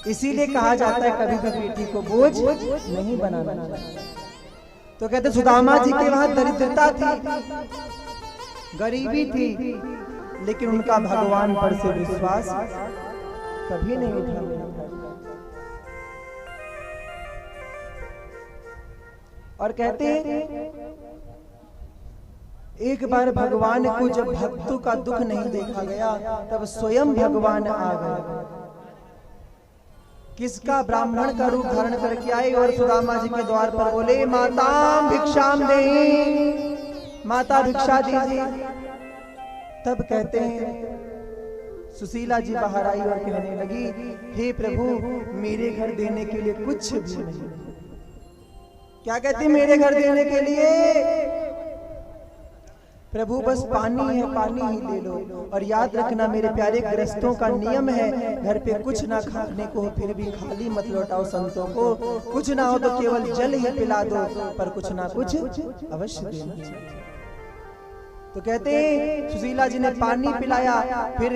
इसीलिए कहा जाता है कभी भी बेटी को बोझ नहीं बनाना चाहिए। तो कहते सुदामा जी के वहां दरिद्रता थी, गरीबी थी, लेकिन उनका भगवान पर से विश्वास कभी नहीं उठा। और कहते एक बार भगवान को जब भक्तों का दुख नहीं देखा गया, तब स्वयं भगवान आ गए। किसका? ब्राह्मण का रूप धारण करके आए और सुदामा जी के द्वार पर बोले, माता भिक्षाम देहि, माता भिक्षा दीजिए। तब कहते हैं सुशीला जी बाहर आई और कहने लगी, हे प्रभु, मेरे घर देने के लिए कुछ भी नहीं। क्या कहती? मेरे घर देने के लिए प्रभु बस पानी है, पानी ही दे लो। और याद रखना मेरे प्यारे गृहस्थों का नियम है, घर पे कुछ ना खाने को हो फिर भी खाली मत लौटाओ संतों को, कुछ ना हो तो केवल जल ही पिला दो, पर कुछ ना कुछ अवश्य देना चाहिए। तो कहते हैं सुशीला जी ने पानी पिलाया, फिर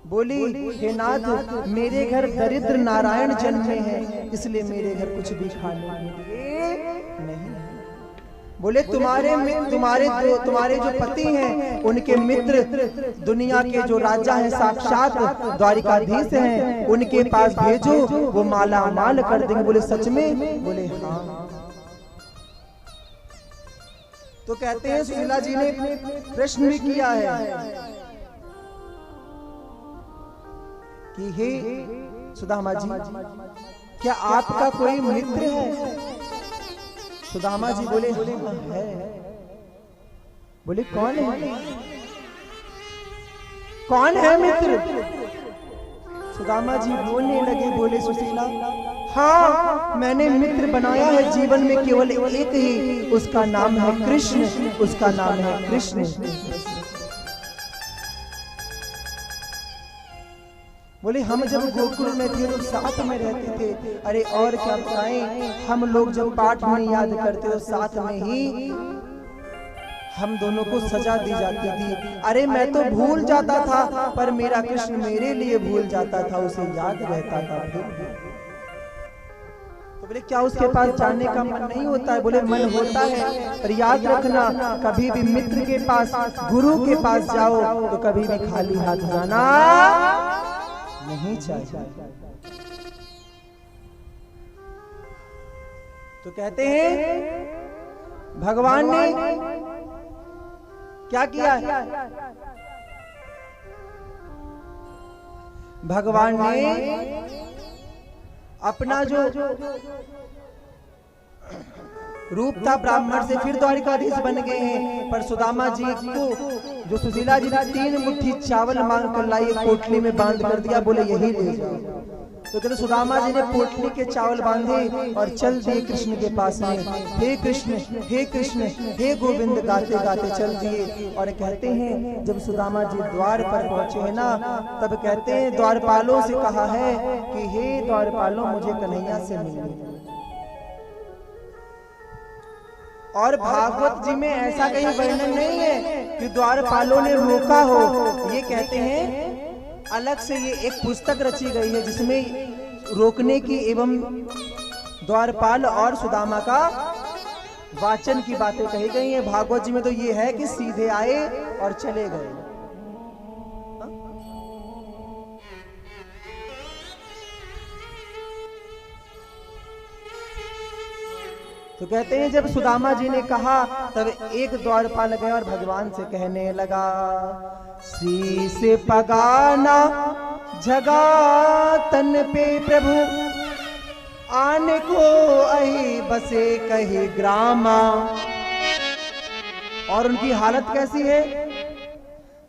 बोली, हे नाथ, मेरे घर दरिद्र नारायण जन्मे हैं, इसलिए मेरे घर कुछ भी खाने के लिए नहीं। बोले तुम्हारे जो पति हैं, उनके मित्र दुनिया के जो राजा हैं, साक्षात द्वारिकाधीश हैं, उनके पास भेजो, वो माला माल कर देंगे। बोले सच में? बोले हाँ। तो कहते हैं सुशीला जी ने प्रश्न भी किया है कि हे सुदामा जी, क्या आपका कोई मित्र है? सुदामा जी बोले हाँ है। बोले कौन है? कौन है मित्र? सुदामा जी बोलने लगे, बोले सुशीला, हाँ मैंने मित्र बनाया है जीवन में केवल एक ही, उसका नाम है कृष्ण, उसका नाम है कृष्ण। बोले हम जब गोकुल में थे तो साथ में रहते थे। अरे और क्या बताएं, हम लोग जब पाठ में याद करते तो साथ में ही हम दोनों को सजा दी जाती थी। अरे मैं तो भूल जाता था, पर मेरा कृष्ण मेरे लिए भूल जाता था, उसे याद रहता था। फिर तो बोले क्या उसके पास जाने का मन नहीं होता है? बोले मन होता है, पर याद रखना कभी भी मित्र के पास, गुरु के पास जाओ तो कभी भी खाली हाथ जाना नहीं चाहिए। तो कहते हैं भगवान ने क्या किया? भगवान ने अपना जो रूप था ब्राह्मण से फिर द्वारिकाधीश बन गए हैं। पर सुदामा जी को जो सुशीला जी ने 3 मुट्ठी चावल मांग कर लाई, पोटली में बांध कर दिया, बोले यही ले जाओ। तो कहते सुदामा जी ने पोटली के चावल बांधे और चल दिए कृष्ण के पास में। हे कृष्ण, हे कृष्ण, हे गोविंद गाते गाते चल दिए। और कहते हैं जब सुदामा जी द्वार पर पहुंचे हैं ना, तब कहते हैं द्वारपालों से कहा है कि हे द्वारपालों, मुझे कन्हैया से मिलिए। और भागवत जी में ऐसा कहीं वर्णन नहीं है कि द्वारपालों ने रोका हो। ये कहते हैं अलग से ये एक पुस्तक रची गई है जिसमें रोकने की एवं द्वारपाल और सुदामा का वाचन की बातें कही गई हैं। भागवत जी में तो ये है कि सीधे आए और चले गए। तो कहते हैं जब सुदामा जी ने कहा, तब एक द्वारपाल गया और भगवान से कहने लगा, शीश पगाना जगा तन पे प्रभु, आने को अहि बसे कही ग्रामा। और उनकी हालत कैसी है?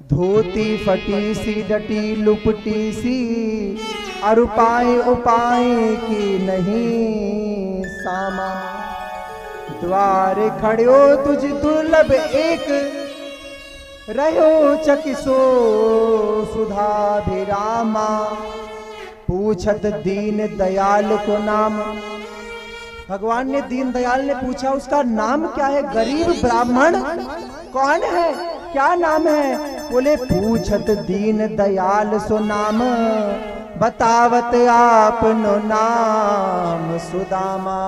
धोती फटी सी, डटी लुपटी सी, और उपाय की नहीं सामा। द्वार खड़ो तुझ दुर्लभ एक, रहो चकिसो सुधा भिरामा। पूछत दीन दयाल को नाम। भगवान ने दीन दयाल ने पूछा उसका नाम क्या है? गरीब ब्राह्मण कौन है, क्या नाम है? बोले पूछत दीन दयाल सो नाम, बतावत आपनो नाम सुदामा।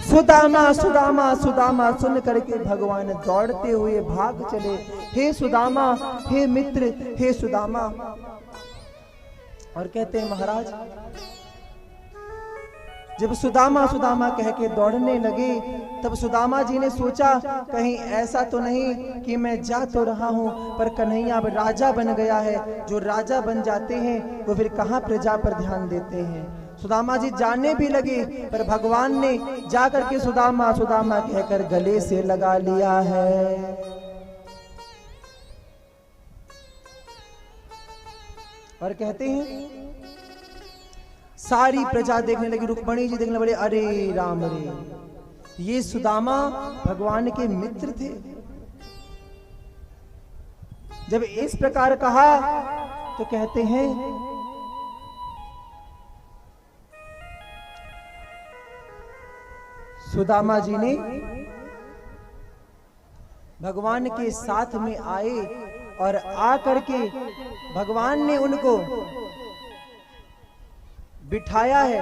सुदामा सुदामा सुदामा सुन करके भगवान दौड़ते हुए भाग चले। हे सुदामा, हे मित्र, हे सुदामा। और कहते हैं महाराज, जब सुदामा सुदामा कह के दौड़ने लगे, तब सुदामा जी ने सोचा कहीं ऐसा तो नहीं कि मैं जा तो रहा हूं पर कन्हैया अब राजा बन गया है। जो राजा बन जाते हैं वो फिर कहां प्रजा पर ध्यान देते हैं। सुदामा जी जाने भी लगे, पर भगवान ने जाकर के सुदामा सुदामा कहकर गले से लगा लिया है। और कहते हैं सारी प्रजा देखने लगी, रुक्मणी जी देखने लगे, अरे राम रे, ये सुदामा भगवान के मित्र थे। जब इस प्रकार कहा तो कहते हैं सुदामा जी ने भगवान के साथ में आए और आकर के भगवान ने उनको बिठाया है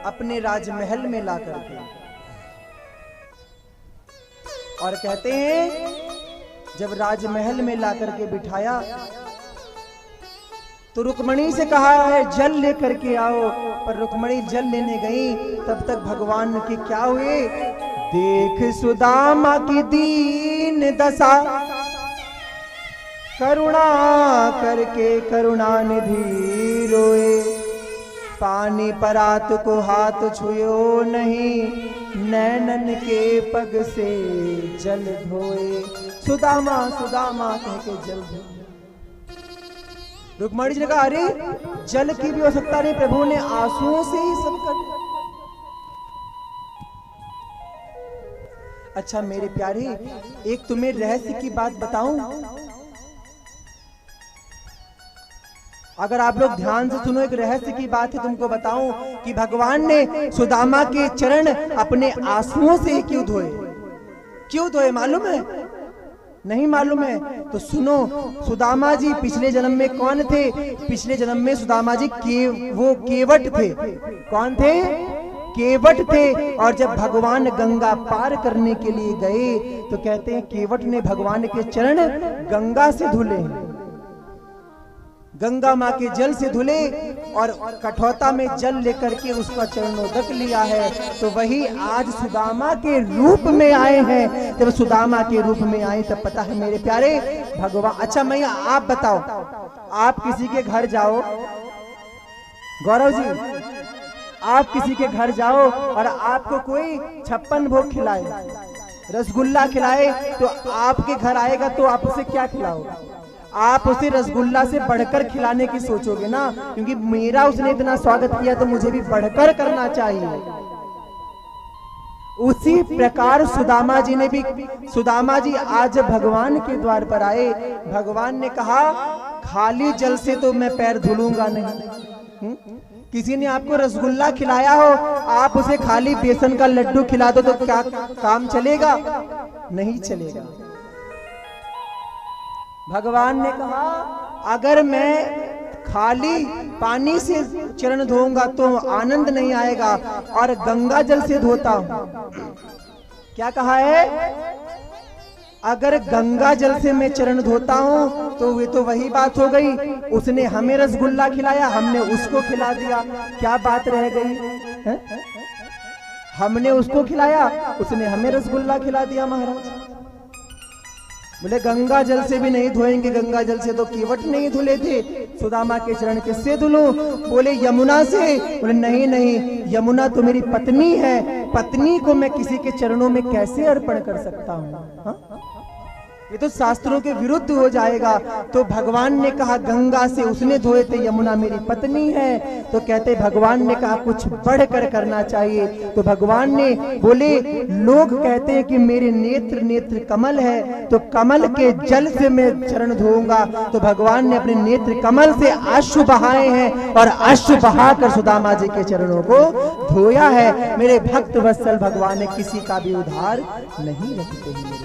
अपने राजमहल में ला करके। और कहते हैं जब राजमहल में ला करके बिठाया तो रुक्मणी से कहा है जल लेकर के आओ, पर रुक्मणी जल लेने गई, तब तक भगवान के क्या हुए, देख सुदामा की दीन दशा, करुणा करके करुणा निधि रोए, पानी परात को हाथ छुयो नहीं, नैनन के पग से जल धोए। सुदामा सुदामा कह के जल धोए। रुक्मणी जी ने कहा अरे जल की भी आवश्यकता नहीं, प्रभु ने आंसुओं से ही सब कर। अच्छा मेरे प्यारे, एक तुम्हें रहस्य की बात बताऊं, अगर आप लोग ध्यान से सुनो, एक रहस्य की बात है तुमको बताऊं कि भगवान ने सुदामा के चरण अपने आंसुओं से ही क्यों धोए। क्यों धोए मालूम है? नहीं मालूम है तो सुनो। सुदामा जी पिछले जन्म में कौन थे? पिछले जन्म में सुदामा जी वो केवट थे। कौन थे? केवट थे। और जब भगवान गंगा पार करने के लिए गए तो कहते हैं केवट ने भगवान के चरण गंगा से धुले, गंगा माँ के जल से धुले और कठौता में जल लेकर के उसका चरणोदक लिया है। तो वही आज सुदामा के रूप में आए हैं। जब सुदामा के रूप में आए तब पता है मेरे प्यारे भगवान। अच्छा मैया आप बताओ, आप किसी के घर जाओ, गौरव जी आप किसी के घर जाओ और आपको कोई 56 भोग खिलाए, रसगुल्ला खिलाए, तो आपके घर आएगा तो आप उसे क्या खिलाओगे? आप उसे रसगुल्ला से बढ़कर खिलाने की सोचोगे ना, क्योंकि मेरा उसने इतना स्वागत किया तो मुझे भी बढ़कर करना चाहिए। उसी प्रकार सुदामा जी ने भी, सुदामा जी आज भगवान के द्वार पर आए, भगवान ने कहा खाली जल से तो मैं पैर धुलूंगा नहीं। किसी ने आपको रसगुल्ला खिलाया हो, आप उसे खाली बेसन का लड्डू खिला दो तो क्या काम चलेगा? नहीं चलेगा। भगवान ने कहा अगर मैं खाली पानी से चरण धोऊंगा तो आनंद नहीं आएगा, और गंगा जल से धोता हूं। क्या कहा है? अगर गंगा जल से मैं चरण धोता हूं तो वे तो वही बात हो गई, उसने हमें रसगुल्ला खिलाया, हमने उसको खिला दिया, क्या बात रह गई है? हमने उसको खिलाया, उसने हमें रसगुल्ला खिला दिया। महाराज बोले गंगा जल से भी नहीं धोएंगे, गंगा जल से तो केवट नहीं धुले थे, सुदामा के चरण किससे धुलूं? बोले यमुना से। बोले नहीं नहीं, यमुना तो मेरी पत्नी है, पत्नी को मैं किसी के चरणों में कैसे अर्पण कर सकता हूँ? ये तो शास्त्रों के विरुद्ध हो जाएगा। तो भगवान ने कहा गंगा से उसने धोए थे, यमुना मेरी पत्नी है। तो कहते भगवान ने कहा कुछ बढ़कर करना चाहिए। तो भगवान ने बोले लोग कहते हैं कि मेरे नेत्र नेत्र कमल है, तो कमल के जल से मैं चरण धोऊंगा। तो भगवान ने अपने नेत्र कमल से अश्रु बहाए हैं और अश्रु बहाकर सुदामा जी के चरणों को धोया है। मेरे भक्त वत्सल भगवान ने किसी का भी उद्धार नहीं रखते हैं।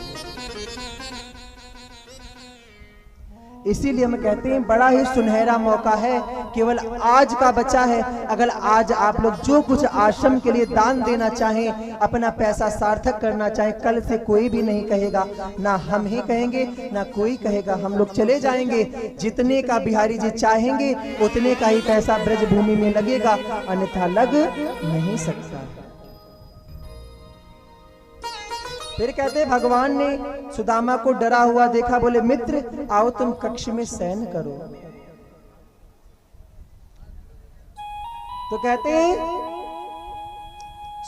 इसीलिए हम कहते हैं बड़ा ही सुनहरा मौका है, केवल आज का बचा है। अगर आज आप लोग जो कुछ आश्रम के लिए दान देना चाहें, अपना पैसा सार्थक करना चाहें, कल से कोई भी नहीं कहेगा, ना हम ही कहेंगे ना कोई कहेगा, हम लोग चले जाएंगे। जितने का बिहारी जी चाहेंगे उतने का ही पैसा ब्रजभूमि में लगेगा, अन्यथा लग नहीं सकता। फिर कहते भगवान ने सुदामा को डरा हुआ देखा, बोले मित्र आओ तुम कक्ष में शयन करो। तो कहते हैं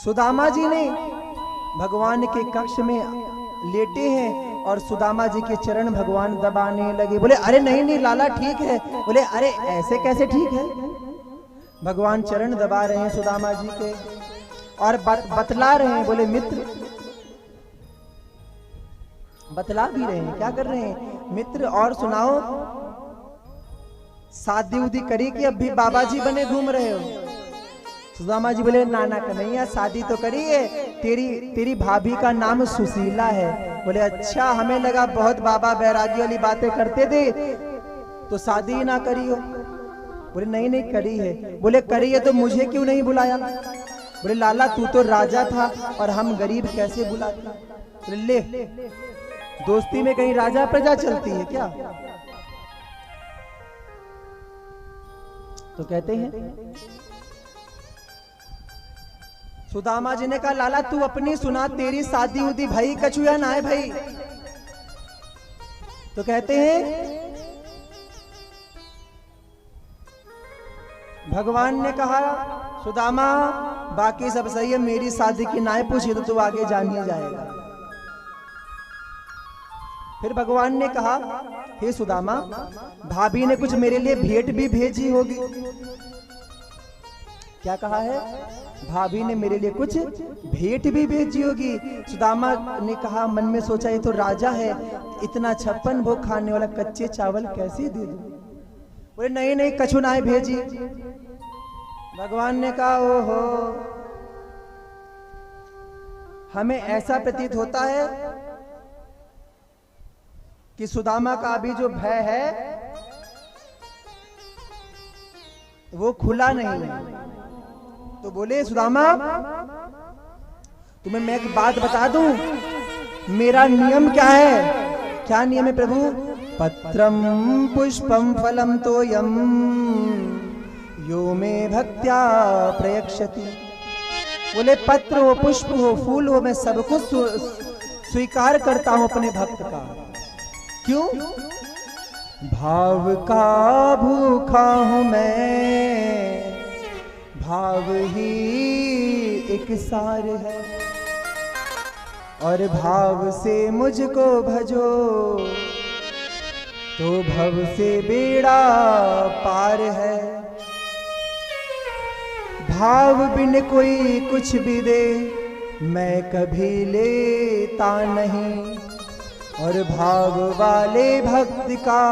सुदामा जी ने भगवान के कक्ष में लेटे हैं और सुदामा जी के चरण भगवान दबाने लगे। बोले अरे नहीं नहीं लाला ठीक है। बोले अरे ऐसे कैसे ठीक है। भगवान चरण दबा रहे हैं सुदामा जी के और बतला रहे हैं। बोले मित्र, बतला भी रहे हैं, क्या कर रहे हैं मित्र, और सुनाओ शादी उदी करी कि अब भी बाबा जी बने घूम रहे हो। सुदामा जी बोले नाना कन्हैया शादी तो करी है, तेरी भाभी का नाम सुशीला है। बोले अच्छा, हमें लगा बहुत बाबा बैरागी वाली बातें करते थे तो शादी ही ना करी हो। बोले नहीं नहीं करी है। बोले करी है तो मुझे क्यों नहीं बुलाया। बोले लाला तू तो राजा था और हम गरीब कैसे बुलाते। बोले ले, दोस्ती में कहीं राजा प्रजा चलती है क्या। तो कहते हैं सुदामा जी ने कहा लाला तू अपनी सुना, तेरी शादी उदी भाई कछुआ ना है भाई। तो कहते हैं भगवान ने कहा सुदामा बाकी सब सही है, मेरी शादी की ना पूछी तो तू आगे जान ही जाएगा। फिर भगवान ने कहा हे सुदामा भाभी ने कुछ मेरे लिए भेंट भी भेजी होगी। क्या कहा है, भाभी ने मेरे लिए कुछ भेंट भी भेजी होगी। सुदामा ने कहा, मन में सोचा ये तो राजा है, इतना 56 भोग खाने वाला कच्चे चावल कैसे दे दूं। बोले नहीं नहीं कछुनाएं भेजी। भगवान ने कहा ओहो, हमें ऐसा प्रतीत होता है कि सुदामा का अभी जो भय है वो खुला नहीं है। तो बोले सुदामा तुम्हें मैं एक बात बता दूं, मेरा नियम क्या है। क्या नियम है प्रभु। पत्रम पुष्पम फलम तोयम यो में भक्त्या प्रयक्षति। बोले पत्र हो, पुष्प हो, फूल हो, मैं सब कुछ स्वीकार करता हूं अपने भक्त का। क्यों। भाव का भूखा हूं मैं, भाव ही एक सार है, और भाव से मुझको भजो तो भव से बेड़ा पार है। भाव बिन कोई कुछ भी दे मैं कभी लेता नहीं, और भाव वाले भक्त का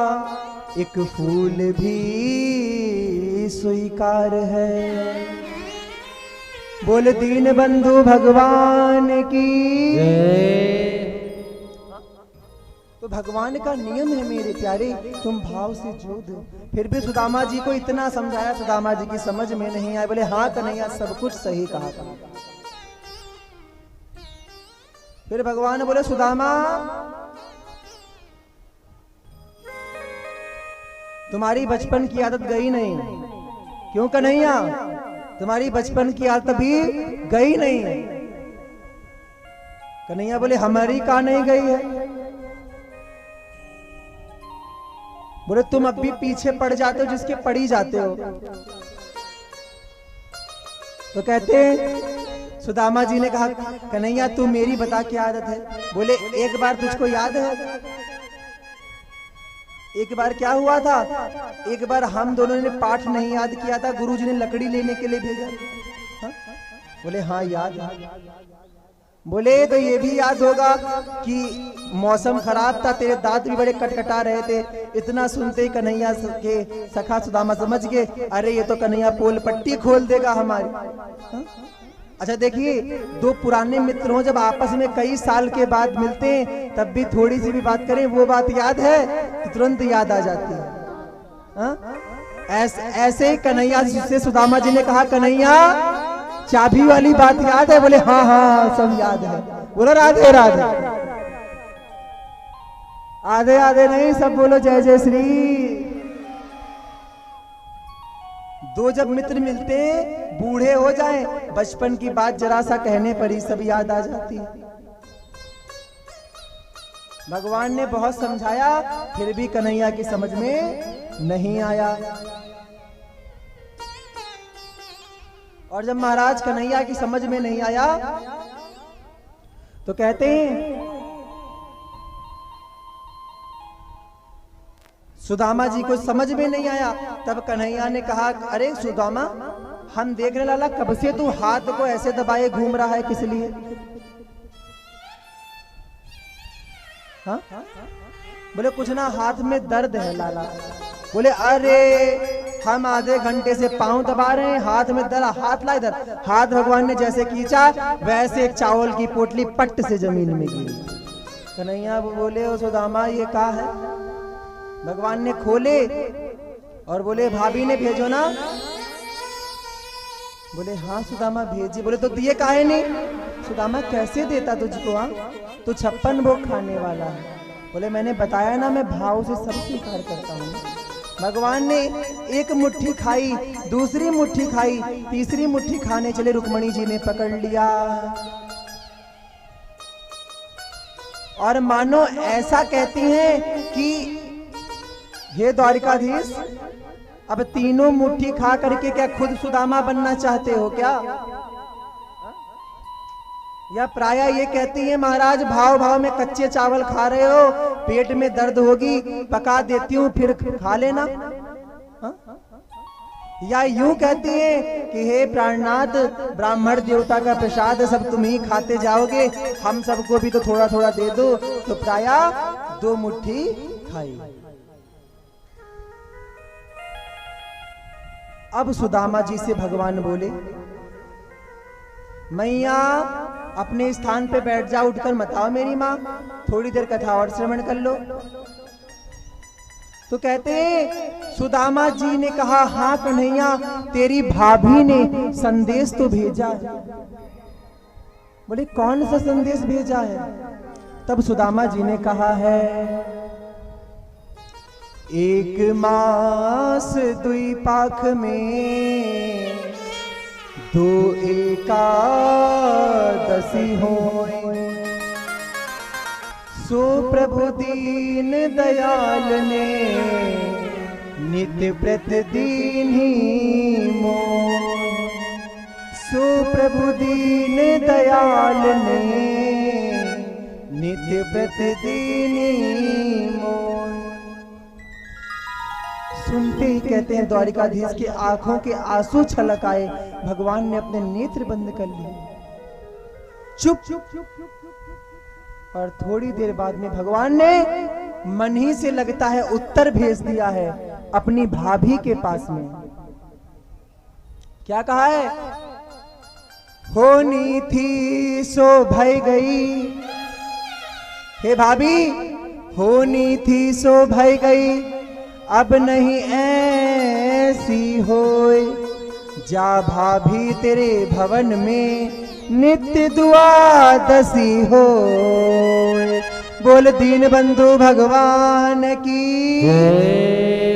एक फूल भी स्वीकार है। बोल दीन बंधु भगवान की जय। तो भगवान का नियम है मेरे प्यारे, तुम भाव से जो दो। फिर भी सुदामा जी को इतना समझाया, सुदामा जी की समझ में नहीं आया। बोले हाँ कन्हैया सब कुछ सही कहा था। फिर भगवान बोले सुदामा तुम्हारी बचपन की आदत गई नहीं। क्यों कन्हैया, तुम्हारी बचपन की आदत भी गई नहीं। कन्हैया बोले हमारी कहां नहीं गई है। बोले तुम अब भी पीछे पड़ जाते हो जिसके पड़ ही जाते हो। तो कहते हैं सुदामा जी ने कहा कन्हैया तू मेरी बता क्या आदत है। बोले एक बार तुझको याद है, एक बार क्या हुआ था, एक बार हम दोनों ने पाठ नहीं याद किया था, गुरुजी ने लकड़ी लेने के लिए भेजा। हाँ? बोले हाँ याद है। बोले तो ये भी याद होगा कि मौसम खराब था, तेरे दांत भी बड़े कटकटा रहे थे। इतना सुनते ही कन्हैया के सखा सुदामा समझ गए, अरे ये तो कन्हैया पोल पट्टी खोल देगा हमारी। हाँ? अच्छा देखिए, दो पुराने मित्र हों जब आपस में कई साल के बाद मिलते हैं, तब भी थोड़ी सी भी बात करें, वो बात याद है तो तुरंत याद आ जाती है। ऐसे ही कन्हैया से सुदामा जी ने कहा, कन्हैया चाबी वाली बात याद है? बोले हाँ हाँ सब याद है। बोलो राधे राधे। आधे आधे नहीं, सब बोलो जय जय श्री। दो जब मित्र मिलते बूढ़े हो जाएं, बचपन की बात जरा सा कहने पर ही सब याद आ जाती है। भगवान ने बहुत समझाया, फिर भी कन्हैया की समझ में नहीं आया। और जब महाराज कन्हैया की समझ में नहीं आया तो कहते हैं सुदामा जी को समझ में नहीं आया। तब कन्हैया ने कहा, अरे सुदामा, हम देख रहे लाला, कब से तू हाथ को ऐसे दबाए घूम रहा है, किस लिए? हाँ? बोले कुछ ना, हाथ में दर्द है लाला। बोले अरे हम आधे घंटे से पांव दबा रहे हैं, हाथ में दर्द, हाथ ला इधर। हाथ भगवान ने जैसे खींचा, वैसे एक चावल की पोटली पट्ट से जमीन में गिरी। कन्हैया बोले, ओ सुदामा ये क्या है? भगवान ने खोले और बोले, भाभी ने भेजो ना? बोले हाँ सुदामा भेजी। बोले तो दिए काहे नहीं? सुदामा कैसे देता तुझको? तू 56 भोग खाने वाला है। बोले मैंने बताया ना, मैं भाव से सब स्वीकार करता हूँ। भगवान ने एक मुट्ठी खाई, दूसरी मुट्ठी खाई, तीसरी मुट्ठी खाने चले, रुक्मणी जी ने पकड़ लिया। और मानो ऐसा कहती हैं कि हे द्वारिकाधीश, अब तीनों मुट्ठी खा करके क्या खुद सुदामा बनना चाहते हो क्या? या प्राय ये कहती है, महाराज भाव भाव में कच्चे चावल खा रहे हो, पेट में दर्द होगी, पका देती हूँ फिर खा लेना। हा? या यूं कहती है कि हे प्राणनाथ, ब्राह्मण देवता का प्रसाद सब तुम ही खाते जाओगे, हम सबको भी तो थोड़ा थोड़ा दे दो। तो प्राय 2 मुट्ठी खाई। अब सुदामा जी से भगवान बोले, मैया अपने स्थान पे बैठ जाओ, उठकर मत आओ मेरी माँ, थोड़ी देर कथा और श्रवण कर लो। तो कहते हैं सुदामा जी ने कहा, हाँ कन्हैया, तेरी भाभी ने संदेश तो भेजा है। बोले कौन सा संदेश भेजा है? तब सुदामा जी ने कहा है, 1 मास 2 पाख में 2 एकादशी होए, सो प्रभु दीन दयाल ने नित्य प्रतिदिन ही मोय। सो प्रभु दीन दयाल ने नित्य प्रतिदिन ही मोय। सुनते ही कहते हैं द्वारिकाधीश की आंखों के आंसू छलक आए। भगवान ने अपने नेत्र बंद कर लिए। चुप। और थोड़ी देर बाद में भगवान ने मन ही से लगता है उत्तर भेज दिया है अपनी भाभी के पास में। क्या कहा है? होनी थी सो भय गई, हे भाभी होनी थी सो भय गई, अब नहीं ऐसी होए। जा भाभी तेरे भवन में नित्य द्वादशी होए। बोल दीन बंधु भगवान की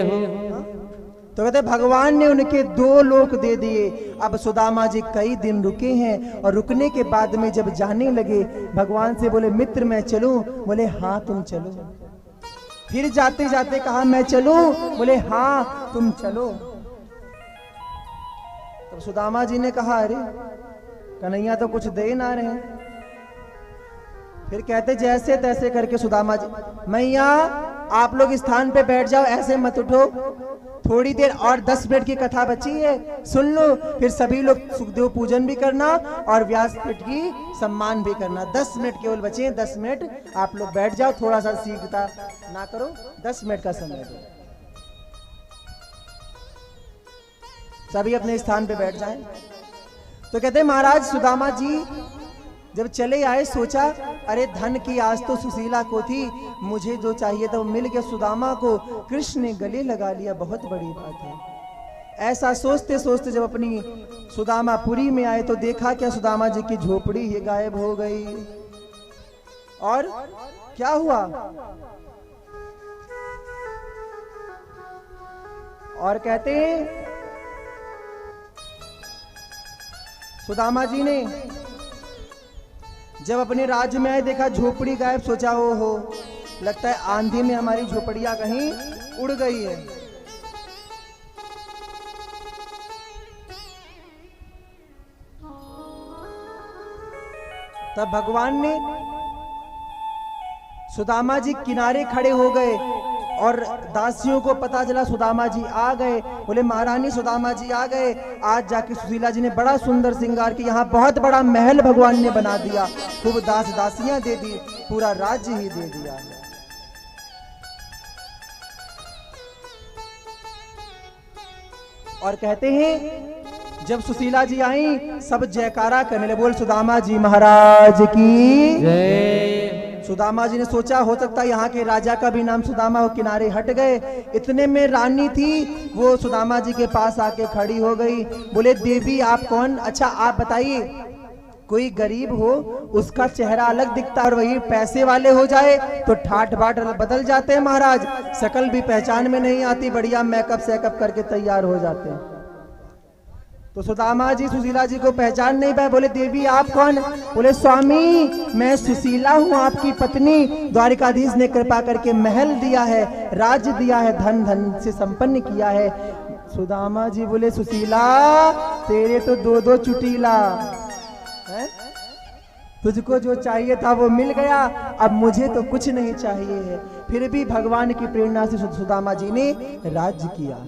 हो। तो कहते भगवान ने उनके 2 लोक दे दिए। अब सुदामा जी कई दिन रुके हैं और रुकने के बाद में जब जाने लगे, भगवान से बोले मित्र मैं चलूं? बोले हाँ तुम चलो। फिर जाते जाते कहा मैं चलूं? बोले हाँ तुम चलो। तब सुदामा जी ने कहा अरे कन्हैया तो कुछ दे ना रहे। फिर कहते जैसे तैसे करके सुदामा जी, मैया आप लोग स्थान पे बैठ जाओ, ऐसे मत उठो, थोड़ी देर और 10 मिनट की कथा बची है, सुन लो। फिर सभी लोग सुखदेव पूजन भी करना और व्यासपीठ की सम्मान भी करना। 10 मिनट केवल बचे हैं, 10 मिनट आप लोग बैठ जाओ, थोड़ा सा सीखता ना करो, 10 मिनट का समय दो। सभी अपने स्थान पे बैठ जाएं। तो कहते महाराज सुदामा जी जब चले आए, सोचा अरे धन की आस तो सुशीला को थी, मुझे जो चाहिए था वो मिल गया। सुदामा को कृष्ण ने गले लगा लिया, बहुत बड़ी बात है। ऐसा सोचते सोचते जब अपनी सुदामापुरी में आए तो देखा क्या सुदामा जी की झोपड़ी ही गायब हो गई। और क्या हुआ? और कहते हैं सुदामा जी ने जब अपने राज्य में आए, देखा झोपड़ी गायब, सोचा ओ हो, लगता है आंधी में हमारी झोपड़ियां कहीं उड़ गई है। तब भगवान ने सुदामा जी किनारे खड़े हो गए और दासियों को पता चला सुदामा जी आ गए। बोले महारानी सुदामा जी आ गए। आज जाके सुशीला जी ने बड़ा सुंदर श्रृंगार किया, यहाँ बहुत बड़ा महल भगवान ने बना दिया, खूब दास दासियां दे दी, पूरा राज्य ही दे दिया। और कहते हैं जब सुशीला जी आई सब जयकारा करने लगे, बोल सुदामा जी महाराज की जय। सुदामा जी ने सोचा हो सकता है यहाँ के राजा का भी नाम सुदामा हो, किनारे हट गए। इतने में रानी थी, वो सुदामा जी के पास आके खड़ी हो गई। बोले देवी आप कौन? अच्छा आप बताइए, कोई गरीब हो उसका चेहरा अलग दिखता है और वही पैसे वाले हो जाए तो ठाट बाट बदल जाते हैं महाराज, शकल भी पहचान में नहीं आती, बढ़िया मेकअप सेकअप करके तैयार हो जाते हैं। तो सुदामा जी सुशीला जी को पहचान नहीं पाए। बोले देवी आप कौन? बोले स्वामी मैं सुशीला हूँ, आपकी पत्नी। द्वारिकाधीश ने कृपा करके महल दिया है, राज्य दिया है, धन धन से संपन्न किया है। सुदामा जी बोले सुशीला तेरे तो दो दो चुटीला है? तुझको जो चाहिए था वो मिल गया, अब मुझे तो कुछ नहीं चाहिए है। फिर भी भगवान की प्रेरणा से सुदामा जी ने राज्य किया।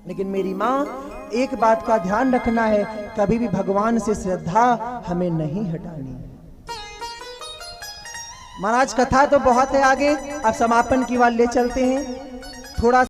लेकिन मेरी माँ एक बात का ध्यान रखना है, कभी भी भगवान से श्रद्धा हमें नहीं हटानी है। महाराज कथा तो बहुत है आगे, अब समापन की बात ले चलते हैं। थोड़ा